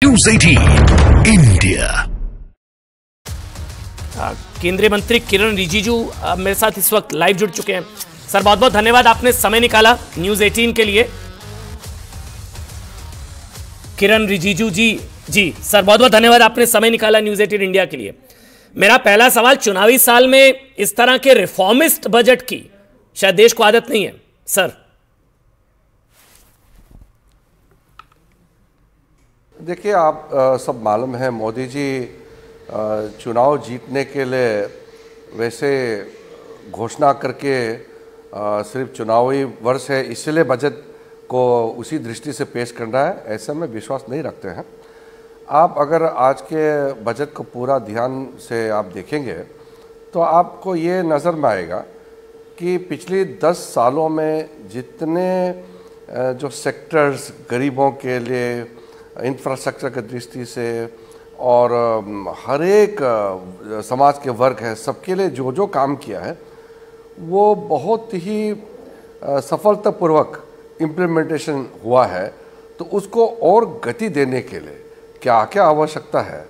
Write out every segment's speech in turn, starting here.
News 18 India. केंद्रीय मंत्री किरण रिजिजू मेरे साथ इस वक्त लाइव जुड़ चुके हैं। सर बहुत बहुत धन्यवाद, आपने समय निकाला न्यूज़ 18 के लिए। किरण रिजिजू जी सर बहुत बहुत धन्यवाद, आपने समय निकाला न्यूज़ 18 इंडिया के लिए। मेरा पहला सवाल, चुनावी साल में इस तरह के रिफॉर्मिस्ट बजट की शायद देश को आदत नहीं है सर। देखिए, आप सब मालूम है मोदी जी चुनाव जीतने के लिए वैसे घोषणा करके सिर्फ चुनावी वर्ष है इसलिए बजट को उसी दृष्टि से पेश करना है, ऐसा में विश्वास नहीं रखते हैं। आप अगर आज के बजट को पूरा ध्यान से आप देखेंगे तो आपको ये नज़र में आएगा कि पिछली 10 सालों में जितने जो सेक्टर्स गरीबों के लिए इंफ्रास्ट्रक्चर की दृष्टि से और हर एक समाज के वर्ग है सबके लिए जो जो काम किया है वो बहुत ही सफलतापूर्वक इम्प्लीमेंटेशन हुआ है। तो उसको और गति देने के लिए क्या क्या आवश्यकता है,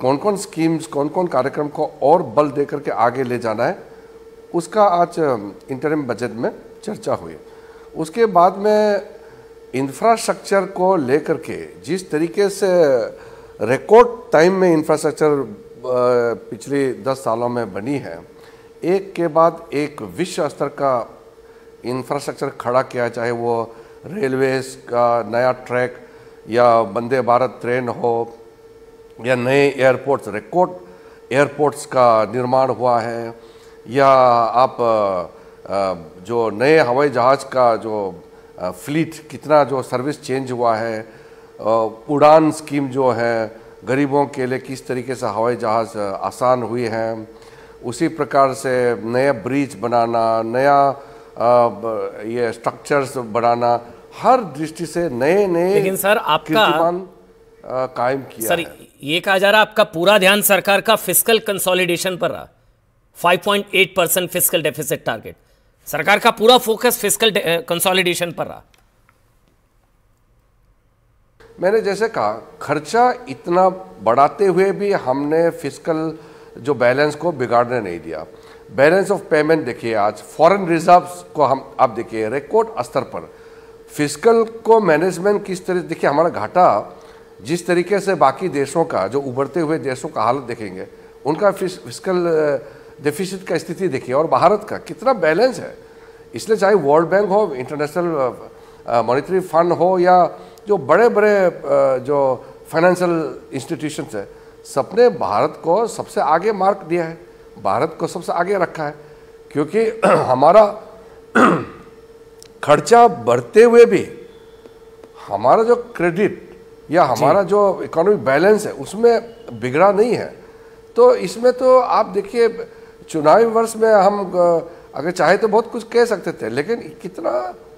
कौन कौन स्कीम्स, कौन कौन कार्यक्रम को और बल दे करके आगे ले जाना है, उसका आज इंटरिम बजट में चर्चा हुई। उसके बाद में इंफ्रास्ट्रक्चर को लेकर के जिस तरीके से रिकॉर्ड टाइम में इंफ्रास्ट्रक्चर पिछले 10 सालों में बनी है, एक के बाद एक विश्व स्तर का इंफ्रास्ट्रक्चर खड़ा किया, चाहे वो रेलवेज का नया ट्रैक या वंदे भारत ट्रेन हो या नए एयरपोर्ट्स, रिकॉर्ड एयरपोर्ट्स का निर्माण हुआ है, या आप जो नए हवाई जहाज़ का जो फ्लीट कितना जो सर्विस चेंज हुआ है, उड़ान स्कीम जो है गरीबों के लिए किस तरीके से हवाई जहाज़ आसान हुई है, उसी प्रकार से नया ब्रिज बनाना, नया ये स्ट्रक्चर्स बनाना, हर दृष्टि से नए लेकिन सर आपका कायम किया सर है। ये कहा जा रहा आपका पूरा ध्यान सरकार का फिस्कल कंसोलिडेशन पर रहा। 5.8% फिस्कल डेफिसिट टारगेट, सरकार का पूरा फोकस फिस्कल कंसोलिडेशन पर रहा। मैंने जैसे कहा, खर्चा इतना बढ़ाते हुए भी हमने फिस्कल जो बैलेंस को बिगाड़ने नहीं दिया। बैलेंस ऑफ पेमेंट देखिए, आज फॉरेन रिजर्व्स को हम आप देखिए रिकॉर्ड स्तर पर। फिस्कल को मैनेजमेंट किस तरह, देखिए हमारा घाटा जिस तरीके से बाकी देशों का, जो उभरते हुए देशों का हालत देखेंगे, उनका फिस्कल डेफिसिट का स्थिति देखिए और भारत का कितना बैलेंस है। इसलिए चाहे वर्ल्ड बैंक हो, इंटरनेशनल मॉनेटरी फंड हो, या जो बड़े बड़े जो फाइनेंशियल इंस्टीट्यूशंस है, सबने भारत को सबसे आगे मार्क दिया है, भारत को सबसे आगे रखा है। क्योंकि हमारा खर्चा बढ़ते हुए भी हमारा जो क्रेडिट या हमारा जो इकोनॉमिक बैलेंस है उसमें बिगड़ा नहीं है। तो इसमें तो आप देखिए, चुनावी वर्ष में हम अगर चाहे तो बहुत कुछ कह सकते थे, लेकिन कितना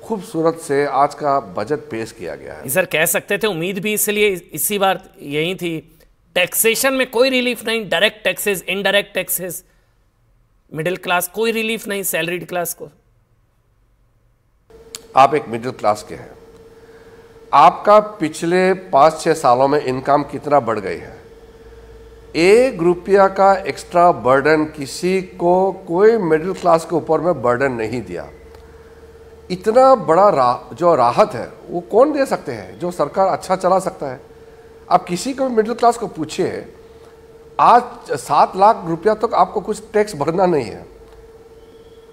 खूबसूरत से आज का बजट पेश किया गया है। सर कह सकते थे, उम्मीद भी इसलिए इसी बार यही थी, टैक्सेशन में कोई रिलीफ नहीं, direct taxes, indirect taxes, middle class कोई रिलीफ नहीं, सैलरीड क्लास को। आप एक मिडिल क्लास के हैं, आपका पिछले 5-6 सालों में इनकम कितना बढ़ गई है? 1 रुपया का एक्स्ट्रा बर्डन किसी को, कोई मिडिल क्लास के ऊपर में बर्डन नहीं दिया। इतना बड़ा जो राहत है वो कौन दे सकते हैं, जो सरकार अच्छा चला सकता है? आप किसी को मिडिल क्लास को पूछिए, आज 7 लाख रुपया तक आपको कुछ टैक्स भरना नहीं है,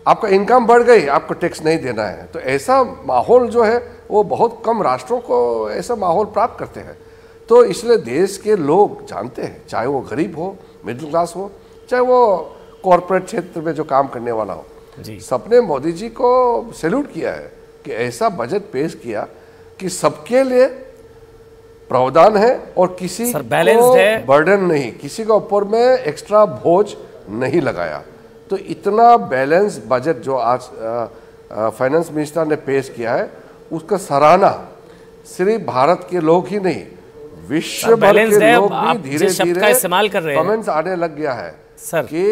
आपका इनकम बढ़ गई, आपको टैक्स नहीं देना है। तो ऐसा माहौल जो है वो बहुत कम राष्ट्रों को ऐसा माहौल प्राप्त करते हैं। तो इसलिए देश के लोग जानते हैं, चाहे वो गरीब हो, मिडिल क्लास हो, चाहे वो कॉरपोरेट क्षेत्र में जो काम करने वाला हो, सबने मोदी जी को सैल्यूट किया है कि ऐसा बजट पेश किया कि सबके लिए प्रावधान है और किसी को बर्डन नहीं, किसी के ऊपर में एक्स्ट्रा बोझ नहीं लगाया। तो इतना बैलेंस बजट जो आज फाइनेंस मिनिस्टर ने पेश किया है, उसका सराहना सिर्फ भारत के लोग ही नहीं, विश्व भर के लोग भी धीरे धीरे इस्तेमाल कर रहे हैं। कमेंट्स आने लग गया है सर कि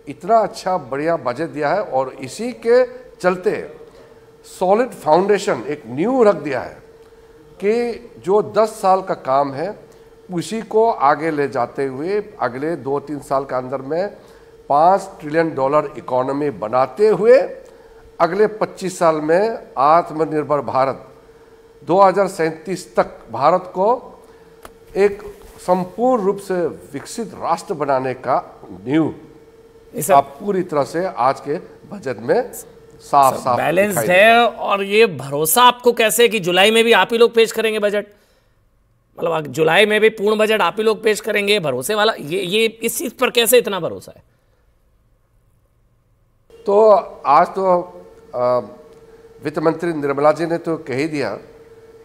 इतना अच्छा बढ़िया बजट दिया है, और इसी के चलते सॉलिड फाउंडेशन एक न्यू रख दिया है कि जो 10 साल का काम है उसी को आगे ले जाते हुए अगले 2-3 साल के अंदर में $5 ट्रिलियन इकोनॉमी बनाते हुए अगले 25 साल में आत्मनिर्भर भारत 2037 तक भारत को एक संपूर्ण रूप से विकसित राष्ट्र बनाने का नींव आप पूरी तरह से आज के बजट में साफ बैलेंस्ड है। और ये भरोसा आपको कैसे कि जुलाई में भी आप ही लोग पेश करेंगे बजट, मतलब जुलाई में भी पूर्ण बजट आप ही लोग पेश करेंगे, भरोसे वाला ये इस चीज पर कैसे इतना भरोसा है? तो आज तो वित्त मंत्री निर्मला जी ने तो कह ही दिया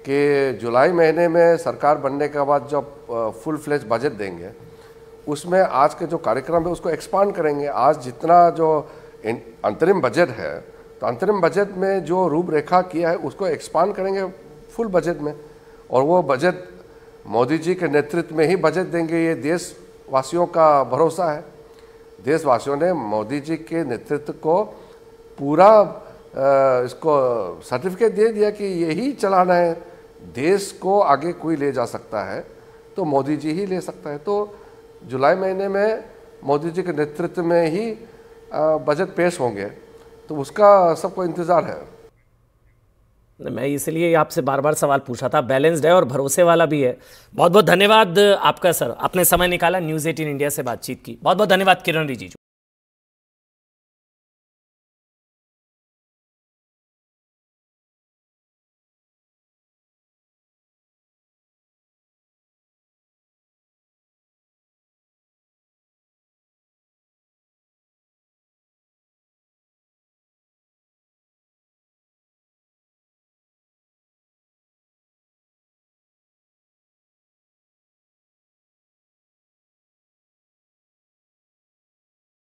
कि जुलाई महीने में सरकार बनने के बाद जब फुल फ्लेज बजट देंगे उसमें आज के जो कार्यक्रम है उसको एक्सपांड करेंगे। आज जितना जो अंतरिम बजट है तो अंतरिम बजट में जो रूपरेखा किया है उसको एक्सपांड करेंगे फुल बजट में, और वो बजट मोदी जी के नेतृत्व में ही बजट देंगे। ये देशवासियों का भरोसा है। देशवासियों ने मोदी जी के नेतृत्व को पूरा इसको सर्टिफिकेट दे दिया कि यही चलाना है, देश को आगे कोई ले जा सकता है तो मोदी जी ही ले सकता है। तो जुलाई महीने में मोदी जी के नेतृत्व में ही बजट पेश होंगे, तो उसका सबको इंतज़ार है। मैं इसलिए आपसे बार बार सवाल पूछा था, बैलेंस्ड है और भरोसे वाला भी है। बहुत बहुत धन्यवाद आपका सर, आपने समय निकाला न्यूज़ 18 इंडिया से बातचीत की। बहुत बहुत धन्यवाद किरण रिजिजू।